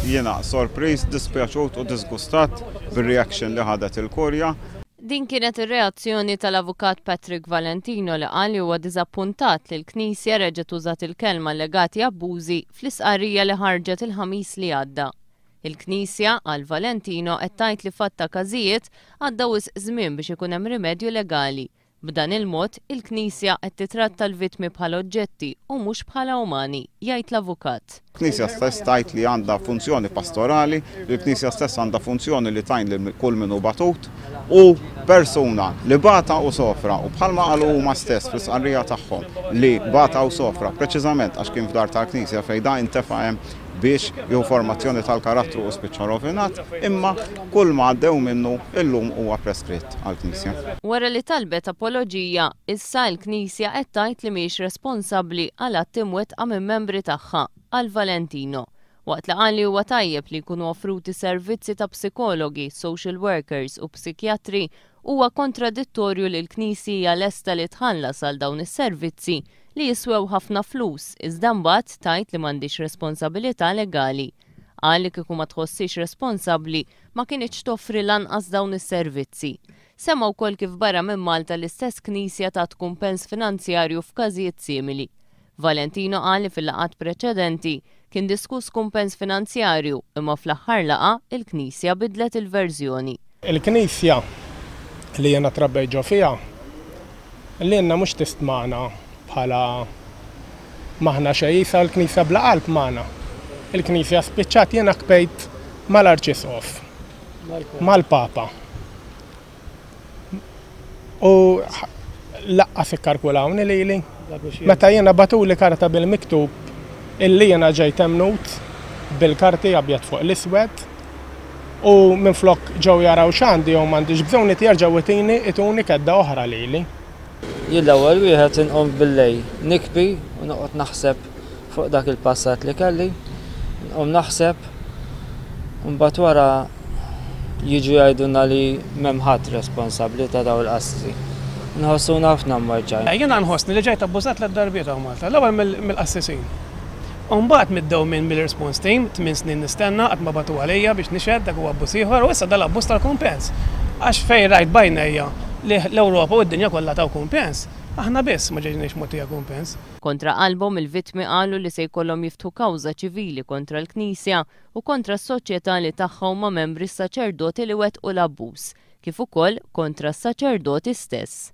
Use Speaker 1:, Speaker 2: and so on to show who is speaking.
Speaker 1: Jiena sorpriż, dispjaċut u disgustat bir-reaction li ħadet il-Korea.
Speaker 2: Din kienet ir-reazzjoni tal-avukat Patrick Valentino li qal li huwa diżappuntat li l-Knisja reġgħet użat il-kelma legati abbużi fl-isqarrija li ħarġet il-ħamis li għadda. Il-Knisja għal Valentino qed tgħid li fatta każijiet għadda wisq żmien biex ikun hemm rimedju legali. B'dan il-mod, il-Knisja qed titratta l-vittmi bħala oġġetti u mhux bħala umani, jgħid l-avukat.
Speaker 1: Il-Knisja stess tgħid li għandha funzjoni pastorali, il-Knisja stess għandha funzjoni li tajn lil kull min hu batut u persuna li bata u sofra u bħalma qalu huma stess fis-qarrija tagħhom li bata u sofra preċiżament għax kien f'dar tal-Knisja fejn dan intefa' hemm biex jew formazzjoni tal-karattru u spiċċa rovinat, imma kull ma għaddew minnu illum huwa preskritt għall-Knisja.
Speaker 2: Wara li talbet apoloġija, issa l-Knisja qed tgħid li mhijiex responsabbli għal att imwettqa minn membri tagħha għal Valentino. Waqt li qal li huwa tajjeb li jkunu offruti servizzi ta' psikologi, social workers u psikjatri, huwa kontradittorju li l-Knisja lesta li tħallas għal dawn is-servizzi li jiswew ħafna flus, iżda mbagħad tgħid li m'għandix responsabilità legali. Qal li kieku ma tħossix responsabbli ma kienx toffri lanqas dawn is-servizzi. Semma wkoll kif barra minn Malta l-istess Knisja tat kumpens finanzjarju f'każijiet simili. Valentino qal li fil-laqgħat preċedenti kien diskuss kumpens finanzjarju imma fl-aħħar laqgħa il-Knisja bidlet il-verżjoni.
Speaker 3: Il-Knisja li jiena trabbejġo fiha li jenna mhux tistma'na bħala maħna xejsa l-Knisja bla qalb magħna. Il-Knisja spiċċat jiena kbejt mal-Arċisqof, mal-Papa. U laqqas ikkalkulawni lili. Meta jiena batuli karta bil-miktub illi jiena ġejt emnut bil-karti abjad fuq l-iswed u minflok ġew jaraw x'għandi jew m'għandix bżonn jerġgħu ituni kedda oħra lili.
Speaker 4: Jien l-ewwel wieħed inqom bil-lejl nikbi u noqgħod naħseb fuq dak il-passat li kelli, nqom naħseb u mbagħad wara jiġu jgħidulna li m'hemm ħadd responsabbli ta' dawn il-qassi. Nħossuna ħafna mmarġajn.
Speaker 3: Jiena nħossni li ġejt abbużat l-darbiet hawn Malta, l-ewwel mill-qassisin. U mbagħad middew minn mill-response team 8 snin nistenna qatt ma batu għalija biex nixhed dak huwa abbuż ieħor u issa dal-abbuż tal-kumpens. Għax fejn rajt bajnejja li l-Ewropa u d-dinja kollha taw kumpens, aħna biss ma ġejniex mogħtija kumpens.
Speaker 2: Kontra qalbhom il-vittmi qalu li se jkollhom jiftħu kawża ċivili kontra l-Knisja u kontra s-soċjetà li tagħhom ma' membri s-saċerdoti li wettqu l-abbuż, kif ukoll kontra s-saċerdoti stess.